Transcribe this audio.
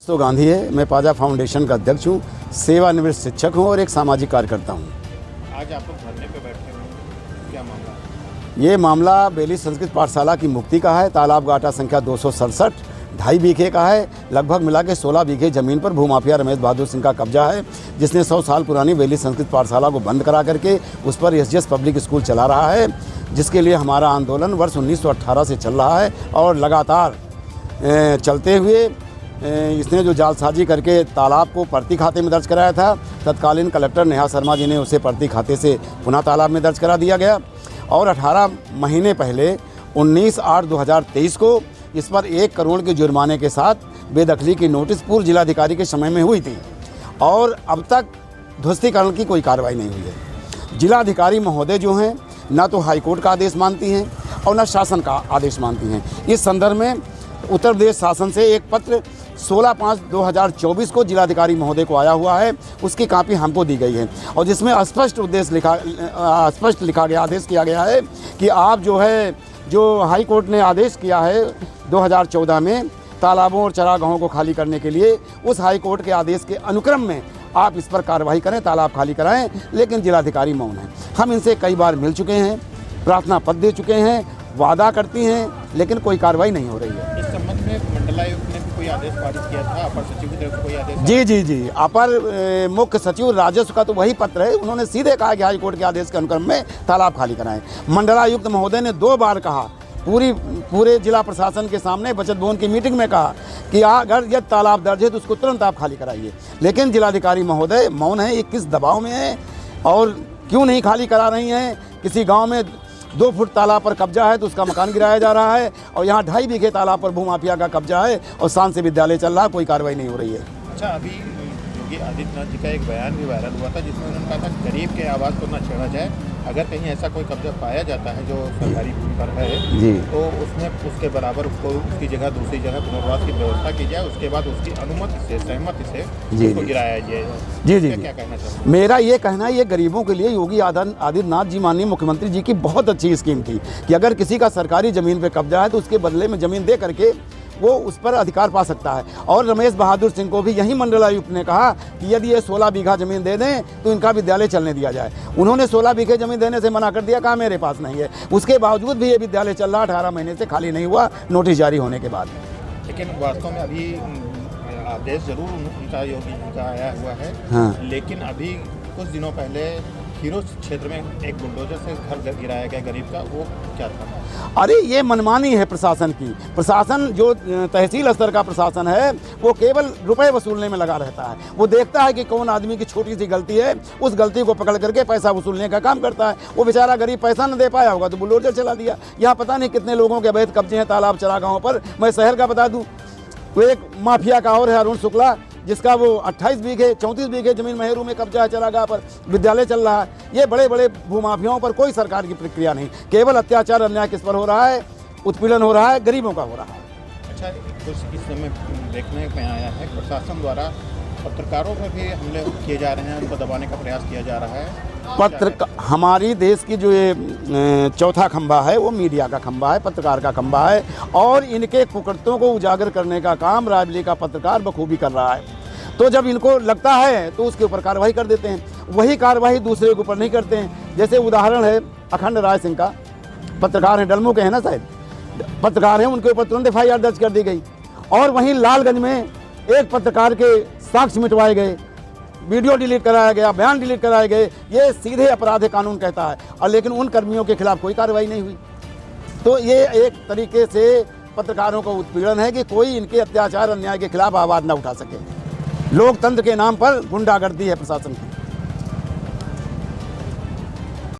तो गांधी है। मैं पाजा फाउंडेशन का अध्यक्ष हूँ, सेवानिवृत्त शिक्षक हूँ और एक सामाजिक कार्यकर्ता हूँ। आज आप लोग धरने पे बैठे हैं, क्या मामला? ये मामला बेली संस्कृत पाठशाला की मुक्ति का है। तालाब गाटा संख्या 267 2.5 बीघे का है। लगभग मिला के 16 बीघे ज़मीन पर भूमाफिया रमेश बहादुर सिंह का कब्जा है, जिसने 100 साल पुरानी बेली संस्कृत पाठशाला को बंद करा करके उस पर एसजीएस पब्लिक स्कूल चला रहा है, जिसके लिए हमारा आंदोलन वर्ष 1918 से चल रहा है और लगातार चलते हुए इसने जो जालसाजी करके तालाब को प्रति खाते में दर्ज कराया था, तत्कालीन कलेक्टर नेहा शर्मा जी ने उसे प्रति खाते से पुनः तालाब में दर्ज करा दिया गया और 18 महीने पहले 19/8/2023 को इस पर 1 करोड़ के जुर्माने के साथ बेदखली की नोटिस पूर्व जिलाधिकारी के समय में हुई थी और अब तक ध्वस्तीकरण की कोई कार्रवाई नहीं हुई है। जिलाधिकारी महोदय जो हैं ना तो हाईकोर्ट का आदेश मानती हैं और न शासन का आदेश मानती हैं। इस संदर्भ में उत्तर प्रदेश शासन से एक पत्र 16/5/2024 को जिलाधिकारी महोदय को आया हुआ है, उसकी कापी हमको दी गई है और जिसमें स्पष्ट लिखा गया, आदेश किया गया है कि आप जो हाई कोर्ट ने आदेश किया है 2014 में तालाबों और चरागाहों को खाली करने के लिए, उस हाई कोर्ट के आदेश के अनुक्रम में आप इस पर कार्रवाई करें, तालाब खाली कराएं। लेकिन जिलाधिकारी मौन है। हम इनसे कई बार मिल चुके हैं, प्रार्थना पत्र दे चुके हैं, वादा करती हैं, लेकिन कोई कार्रवाई नहीं हो रही है। इस संबंध में मंडलायुक्त ने भी कोई आदेश पारित किया था, अपर सचिव की तरफ से कोई आदेश? जी, अपर मुख्य सचिव राजस्व का तो वही पत्र है। उन्होंने सीधे कहा कि हाईकोर्ट के आदेश के अनुक्रम में तालाब खाली कराएं। मंडलायुक्त महोदय ने 2 बार कहा, पूरे जिला प्रशासन के सामने बचत भवन की मीटिंग में कहा कि अगर यह तालाब दर्ज है तो उसको तुरंत आप खाली कराइए। लेकिन जिलाधिकारी महोदय मौन है। ये किस दबाव में है और क्यों नहीं खाली करा रही हैं? किसी गाँव में 2 फुट तालाब पर कब्जा है तो उसका मकान गिराया जा रहा है और यहाँ 2.5 बीघे तालाब पर भूमाफिया का कब्जा है और शान से विद्यालय चल रहा है, कोई कार्रवाई नहीं हो रही है। अच्छा, अभी योगी आदित्यनाथ जी का एक बयान भी वायरल हुआ था जिसमें उन्होंने कहा था गरीब के आवाज़ को न छेड़ा जाए। अगर कहीं ऐसा कोई कब्जा पाया जाता है जो सरकारी भूमि पर है जी, तो उसमें उसके बराबर उसकी जगह दूसरी जगह पुनर्वास की व्यवस्था की जाए, उसके बाद उसकी अनुमति से, सहमति से उसको गिराया जाए। जी, क्या कहना चाहते हैं? मेरा ये कहना है, ये गरीबों के लिए योगी आदित्यनाथ जी माननीय मुख्यमंत्री जी की बहुत अच्छी स्कीम थी कि अगर किसी का सरकारी ज़मीन पर कब्जा है तो उसके बदले में ज़मीन दे करके वो उस पर अधिकार पा सकता है। और रमेश बहादुर सिंह को भी यही मंडलायुक्त ने कहा कि यदि ये 16 बीघा ज़मीन दे दें तो इनका विद्यालय चलने दिया जाए। उन्होंने 16 बीघे ज़मीन देने से मना कर दिया, कहा मेरे पास नहीं है। उसके बावजूद भी ये विद्यालय चल रहा, 18 महीने से खाली नहीं हुआ, नोटिस जारी होने के बाद। लेकिन वास्तव में अभी आदेश जरूर उनका योगी जी का आया हुआ है, हाँ। लेकिन अभी कुछ दिनों पहले हीरो क्षेत्र में एक बुलडोजर से घर गिराया गया गरीब का, वो क्या था? अरे ये मनमानी है प्रशासन की। प्रशासन जो तहसील स्तर का प्रशासन है वो केवल रुपए वसूलने में लगा रहता है। वो देखता है कि कौन आदमी की छोटी सी गलती है, उस गलती को पकड़ करके पैसा वसूलने का काम करता है। वो बेचारा गरीब पैसा न दे पाया होगा तो बुलडोजर चला दिया। यहाँ पता नहीं कितने लोगों के अवैध कब्जे हैं तालाब चरागाहों पर। मैं शहर का बता दूँ, वो एक माफिया का और है अरुण शुक्ला, जिसका वो 28 बीघे 34 बीघे ज़मीन महेरू में कब्जा है, चरागाह पर विद्यालय चल रहा है। ये बड़े बड़े भूमाफियाओं पर कोई सरकार की प्रक्रिया नहीं, केवल अत्याचार अन्याय किस पर हो रहा है? उत्पीड़न हो रहा है, गरीबों का हो रहा है। अच्छा, कुछ इस समय देखने में आया है प्रशासन द्वारा पत्रकारों पर भी हमले किए जा रहे हैं, उनको दबाने का प्रयास किया जा रहा है। हमारी देश की जो ये चौथा खंभा है वो मीडिया का खंभा है, पत्रकार का खंभा है और इनके कुकृत्यों को उजागर करने का काम रायबरेली का पत्रकार बखूबी कर रहा है। तो जब इनको लगता है तो उसके ऊपर कार्रवाई कर देते हैं, वही कार्रवाई दूसरे के ऊपर नहीं करते हैं। जैसे उदाहरण है अखंड राय सिंह का, पत्रकार हैं, डलमू के हैं ना शायद, पत्रकार हैं, उनके ऊपर तुरंत FIR दर्ज कर दी गई। और वहीं लालगंज में एक पत्रकार के साक्ष्य मिटवाए गए, वीडियो डिलीट कराया गया, बयान डिलीट कराए गए। ये सीधे अपराध है, कानून कहता है, और लेकिन उन कर्मियों के खिलाफ कोई कार्रवाई नहीं हुई। तो ये एक तरीके से पत्रकारों का उत्पीड़न है कि कोई इनके अत्याचार अन्याय के खिलाफ आवाज़ न उठा सके। लोकतंत्र के नाम पर गुंडागर्दी है प्रशासन की।